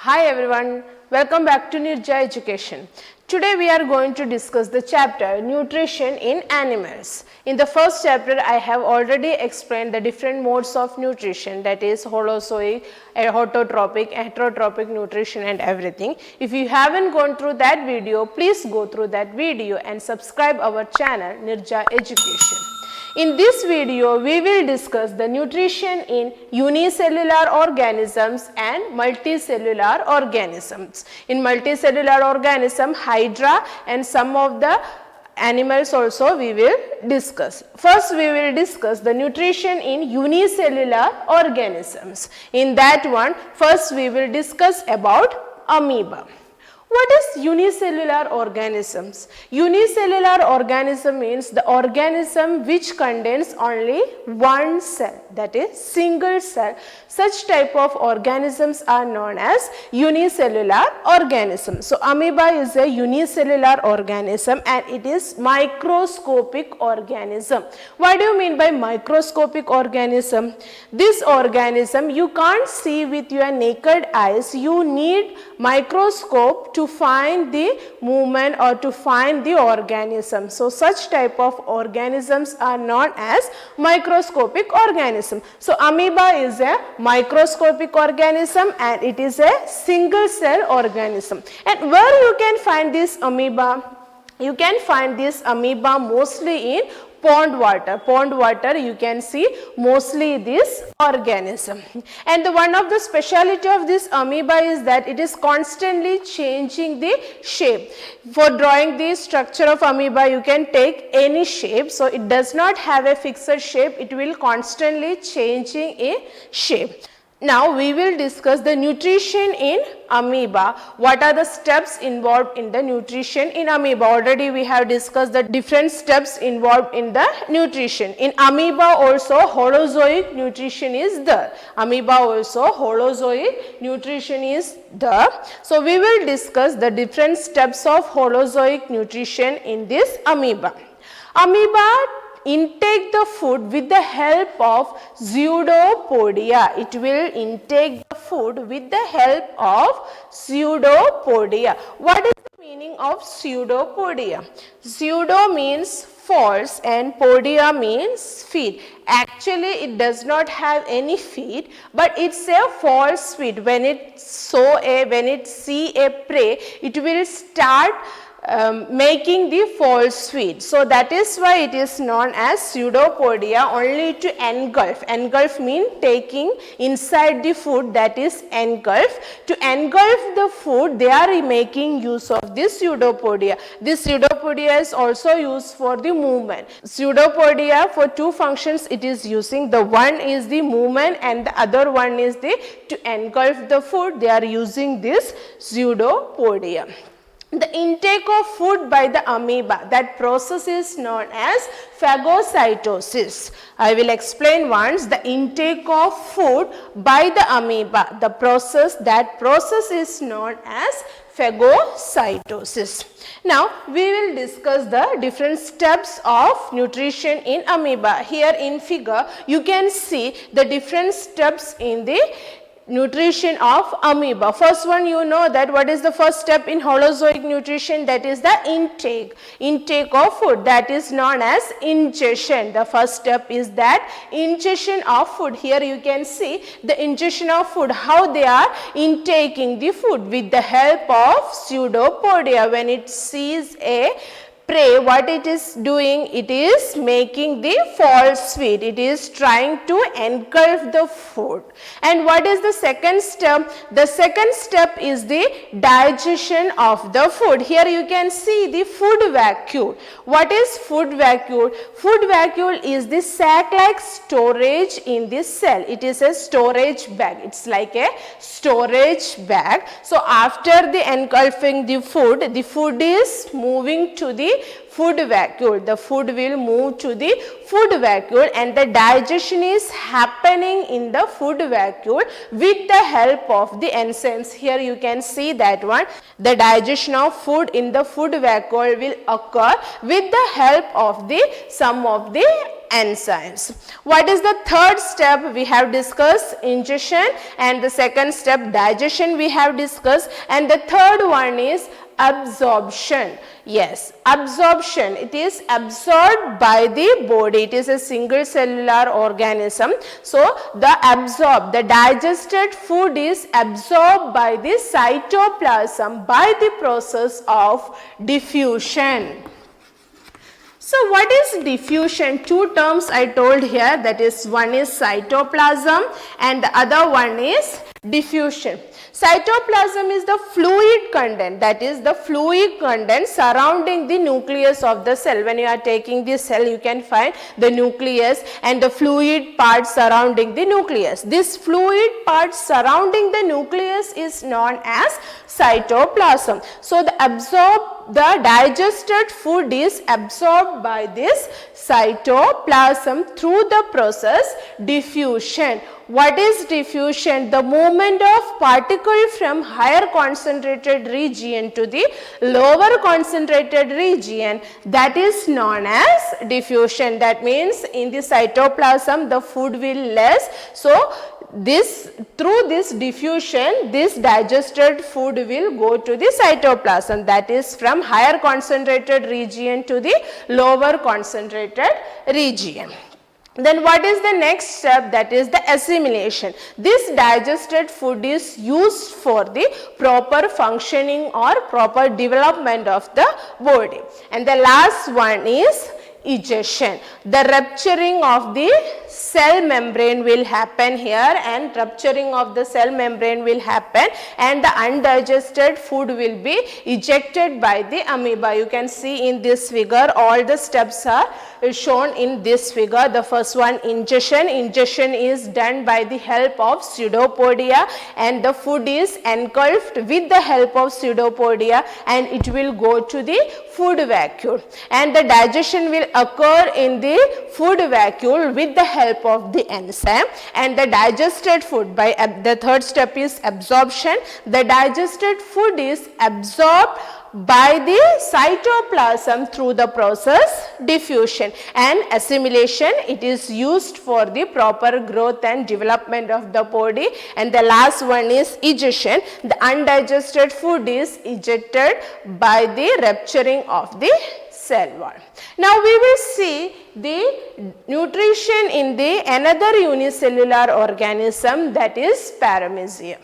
Hi everyone, welcome back to Nirja Education. Today we are going to discuss the chapter Nutrition in Animals. In the first chapter I have already explained the different modes of nutrition, that is holozoic, autotrophic, heterotrophic nutrition and everything. If you haven't gone through that video, please go through that video and subscribe our channel Nirja Education. In this video, we will discuss the nutrition in unicellular organisms and multicellular organisms. In multicellular organism, Hydra and some of the animals also we will discuss. First, we will discuss the nutrition in unicellular organisms. In that one, first we will discuss about amoeba. What is unicellular organisms? Unicellular organism means the organism which contains only one cell, that is single cell. Such type of organisms are known as unicellular organisms. So, amoeba is a unicellular organism and it is microscopic organism. What do you mean by microscopic organism? This organism you can't see with your naked eyes. You need microscope to find the movement or to find the organism. So, such type of organisms are known as microscopic organism. So, amoeba is a microscopic organism and it is a single cell organism. And where you can find this amoeba? You can find this amoeba mostly in pond water. Pond water you can see mostly this organism. And one of the speciality of this amoeba is that it is constantly changing the shape. For drawing the structure of amoeba you can take any shape. So, it does not have a fixed shape, it will constantly changing in shape. Now, we will discuss the nutrition in amoeba. What are the steps involved in the nutrition in amoeba? Already we have discussed the different steps involved in the nutrition. In amoeba also holozoic nutrition is there. Amoeba also holozoic nutrition is there. So, we will discuss the different steps of holozoic nutrition in this amoeba. Amoeba intake the food with the help of pseudopodia. It will intake the food with the help of pseudopodia. What is the meaning of pseudopodia? Pseudo means false and podia means feet. Actually, it does not have any feet, but it's a false feet. When it see a prey, it will start making the false feet. So, that is why it is known as pseudopodia, only to engulf. Engulf means taking inside the food, that is engulf. To engulf the food they are making use of this pseudopodia. This pseudopodia is also used for the movement. Pseudopodia for two functions it is using. The one is the movement and the other one is the to engulf the food. They are using this pseudopodia. The intake of food by the amoeba, that process is known as phagocytosis. I will explain once. The intake of food by the amoeba, the process, that process is known as phagocytosis. Now, we will discuss the different steps of nutrition in amoeba. Here in figure, you can see the different steps in the nutrition of amoeba. First one, you know that what is the first step in holozoic nutrition, that is the intake of food, that is known as ingestion. The first step is that ingestion of food. Here you can see the ingestion of food, how they are intaking the food with the help of pseudopodia. When it sees a prey, what it is doing? It is making the false feet. It is trying to engulf the food. And what is the second step? The second step is the digestion of the food. Here you can see the food vacuole. What is food vacuole? Food vacuole is the sac-like storage in this cell. It is a storage bag. It's like a storage bag. So, after the engulfing the food is moving to the food vacuole. The food will move to the food vacuole and the digestion is happening in the food vacuole with the help of the enzymes. Here you can see that one. The digestion of food in the food vacuole will occur with the help of some of the enzymes. What is the third step? We have discussed ingestion, and the second step digestion we have discussed, and the third one is absorption. Yes, absorption. It is absorbed by the body. It is a single cellular organism. So, the digested food is absorbed by the cytoplasm by the process of diffusion. So, what is diffusion? Two terms I told here, that is, one is cytoplasm and the other one is diffusion. Cytoplasm is the fluid content, that is the fluid content surrounding the nucleus of the cell. When you are taking the cell, you can find the nucleus and the fluid part surrounding the nucleus. This fluid part surrounding the nucleus is known as cytoplasm. So, the digested food is absorbed by this cytoplasm through the process diffusion. What is diffusion? The movement of particle from higher concentrated region to the lower concentrated region, that is known as diffusion. That means in the cytoplasm the food will less. So, through this diffusion, this digested food will go to the cytoplasm, that is from higher concentrated region to the lower concentrated region. Then what is the next step? That is the assimilation. This digested food is used for the proper functioning or proper development of the body. And the last one is egestion. The rupturing of the cell membrane will happen here, and rupturing of the cell membrane will happen, and the undigested food will be ejected by the amoeba. You can see in this figure all the steps are shown in this figure. The first one, ingestion. Ingestion is done by the help of pseudopodia, and the food is engulfed with the help of pseudopodia, and it will go to the food vacuole, and the digestion will occur in the food vacuole with the help of the enzyme, and the digested food by the third step is absorption. The digested food is absorbed by the cytoplasm through the process diffusion, and assimilation, it is used for the proper growth and development of the body, and the last one is egestion. The undigested food is ejected by the rupturing of the cell wall. Now we will see the nutrition in the another unicellular organism, that is paramecium.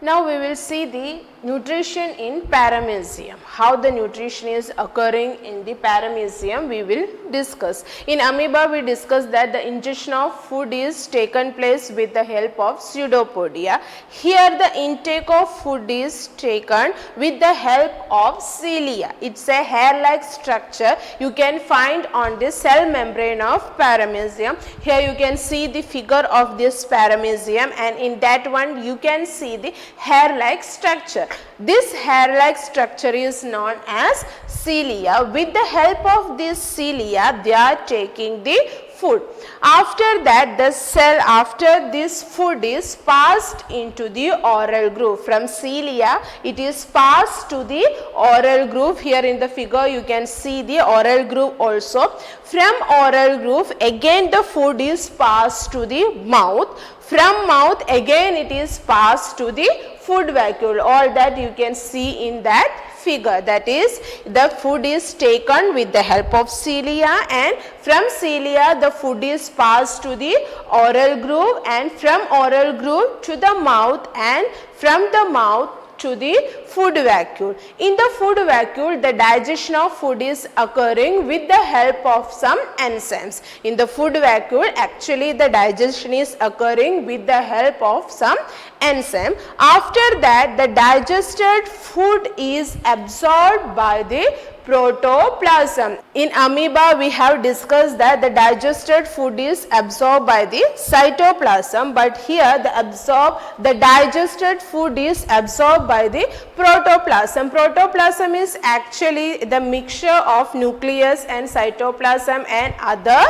Now we will see the nutrition in paramecium. How the nutrition is occurring in the paramecium we will discuss. In amoeba we discussed that the ingestion of food is taken place with the help of pseudopodia. Here the intake of food is taken with the help of cilia. It's a hair-like structure you can find on the cell membrane of paramecium. Here you can see the figure of this paramecium, and in that one you can see the hair-like structure. This hair-like structure is known as cilia. With the help of this cilia, they are taking the food. After that, the cell, after this food is passed into the oral groove. From cilia, it is passed to the oral groove. Here in the figure, you can see the oral groove also. From oral groove, again the food is passed to the mouth. From mouth, again it is passed to the food vacuole. All that you can see in that figure, that is the food is taken with the help of cilia, and from cilia the food is passed to the oral groove, and from oral groove to the mouth, and from the mouth to the food vacuole. In the food vacuole, the digestion of food is occurring with the help of some enzymes. In the food vacuole, actually the digestion is occurring with the help of some enzyme. After that, the digested food is absorbed by the protoplasm. In amoeba, we have discussed that the digested food is absorbed by the cytoplasm, but here the digested food is absorbed by the protoplasm. Protoplasm is actually the mixture of nucleus and cytoplasm and other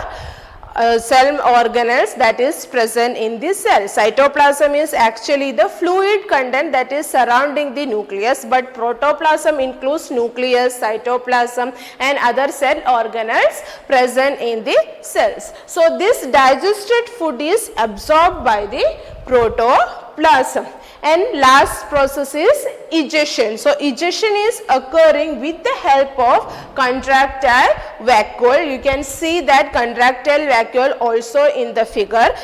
cell organelles that is present in the cell. Cytoplasm is actually the fluid content that is surrounding the nucleus, but protoplasm includes nucleus, cytoplasm and other cell organelles present in the cells. So this digested food is absorbed by the protoplasm. And last process is egestion. So egestion is occurring with the help of contractile vacuole. You can see that contractile vacuole also in the figure.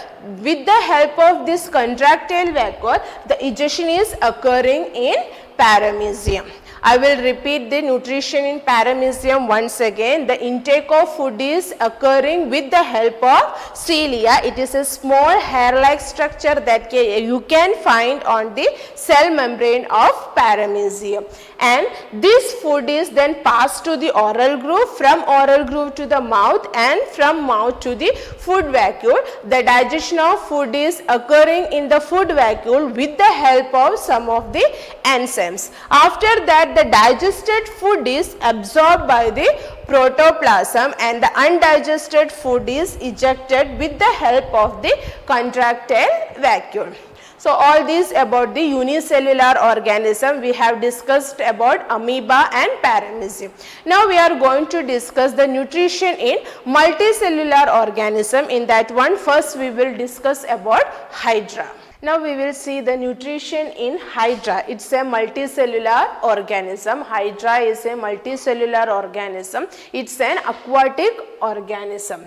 With the help of this contractile vacuole, the egestion is occurring in paramecium. I will repeat the nutrition in paramecium once again. The intake of food is occurring with the help of cilia. It is a small hair-like structure that you can find on the cell membrane of paramecium. And this food is then passed to the oral groove, from oral groove to the mouth, and from mouth to the food vacuole. The digestion of food is occurring in the food vacuole with the help of some of the enzymes. After that, the digested food is absorbed by the protoplasm and the undigested food is ejected with the help of the contractile vacuole. So all these about the unicellular organism. We have discussed about amoeba and paramecium. Now we are going to discuss the nutrition in multicellular organism. In that one, first we will discuss about Hydra. Now we will see the nutrition in Hydra. It is a multicellular organism. Hydra is a multicellular organism. It is an aquatic organism.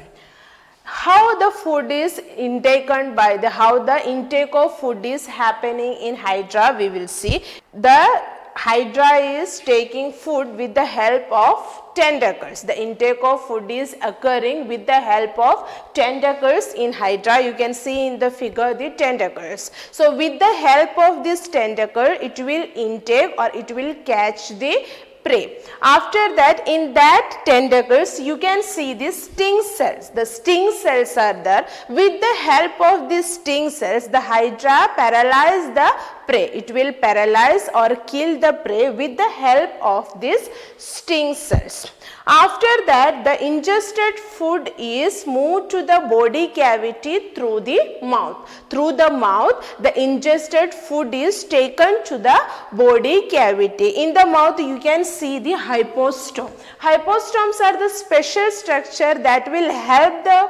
How the food is intaken by how the intake of food is happening in Hydra, we will see. The Hydra is taking food with the help of tentacles. The intake of food is occurring with the help of tentacles in Hydra. You can see in the figure the tentacles. So with the help of this tentacle, it will intake or it will catch the prey. After that, in that tentacles, you can see the sting cells. The sting cells are there. With the help of these sting cells, the Hydra paralyze the prey. It will paralyze or kill the prey with the help of these sting cells. After that, the ingested food is moved to the body cavity through the mouth. Through the mouth, the ingested food is taken to the body cavity. In the mouth, you can see the hypostome. Hypostomes are the special structure that will help the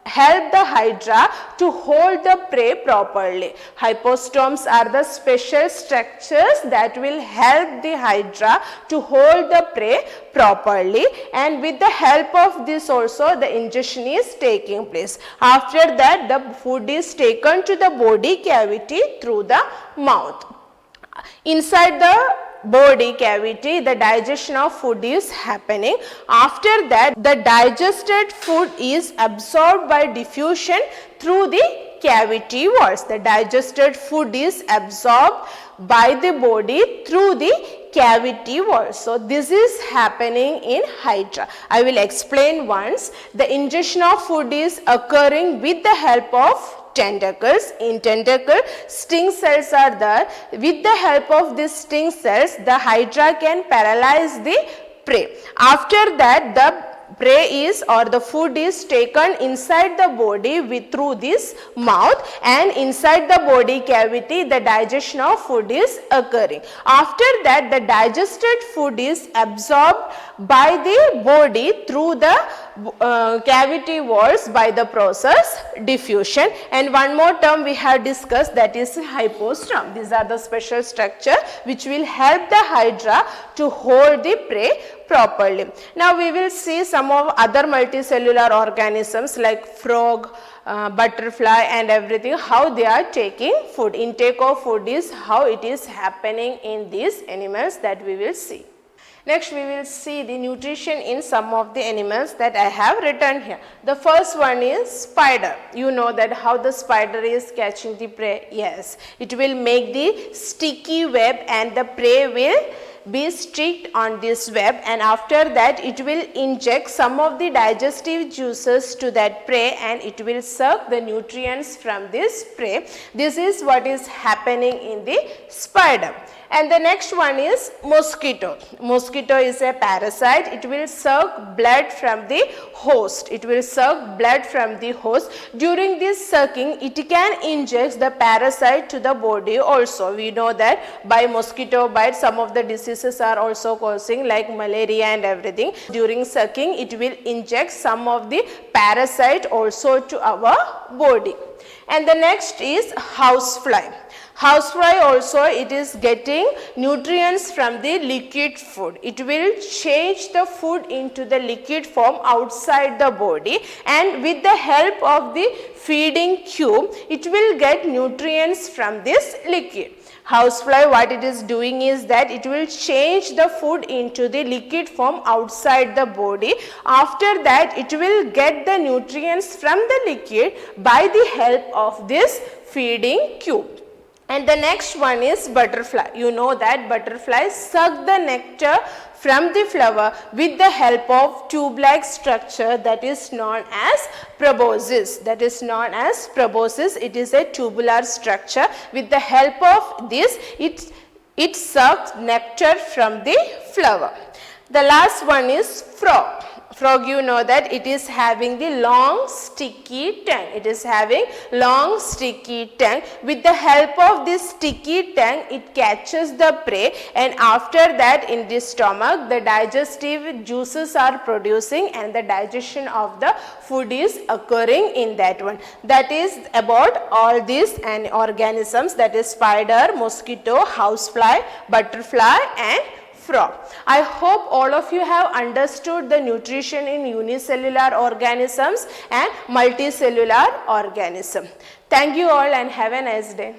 Hydra to hold the prey properly. Hypostomes are the special structures that will help the Hydra to hold the prey properly, and with the help of this also the ingestion is taking place. After that, the food is taken to the body cavity through the mouth. Inside the body cavity, the digestion of food is happening. After that, the digested food is absorbed by diffusion through the cavity walls. The digested food is absorbed by the body through the cavity walls. So this is happening in Hydra. I will explain once. The ingestion of food is occurring with the help of tentacles. In tentacle, sting cells are there. With the help of these sting cells, the Hydra can paralyze the prey. After that, the prey is or the food is taken inside the body through this mouth, and inside the body cavity the digestion of food is occurring. After that, the digested food is absorbed by the body through the cavity walls by the process diffusion. And one more term we have discussed, that is hypostome. These are the special structure which will help the Hydra to hold the prey properly. Now we will see some of other multicellular organisms like frog, butterfly and everything, how they are taking food. Intake of food is how it is happening in these animals that we will see. Next we will see the nutrition in some of the animals that I have written here. The first one is spider. You know that how the spider is catching the prey. Yes, it will make the sticky web and the prey will be sticked on this web, and after that it will inject some of the digestive juices to that prey and it will suck the nutrients from this prey. This is what is happening in the spider. And the next one is mosquito. Mosquito is a parasite. It will suck blood from the host. It will suck blood from the host. During this sucking, it can inject the parasite to the body also. We know that by mosquito bite, some of the diseases are also causing like malaria and everything. During sucking, it will inject some of the parasite also to our body. And the next is housefly. Housefly also, it is getting nutrients from the liquid food. It will change the food into the liquid form outside the body, and with the help of the feeding tube, it will get nutrients from this liquid. Housefly, what it is doing is that it will change the food into the liquid form outside the body. After that, it will get the nutrients from the liquid by the help of this feeding tube. And the next one is butterfly. You know that butterflies suck the nectar from the flower with the help of tube-like structure that is known as proboscis. That is known as proboscis. It is a tubular structure. With the help of this, it sucks nectar from the flower. The last one is frog. Frog, you know that it is having the long sticky tongue. It is having long sticky tongue. With the help of this sticky tongue, it catches the prey, and after that in the stomach, the digestive juices are producing and the digestion of the food is occurring in that one. That is about all these and organisms, that is spider, mosquito, housefly, butterfly and frog. I hope all of you have understood the nutrition in unicellular organisms and multicellular organism. Thank you all and have a nice day.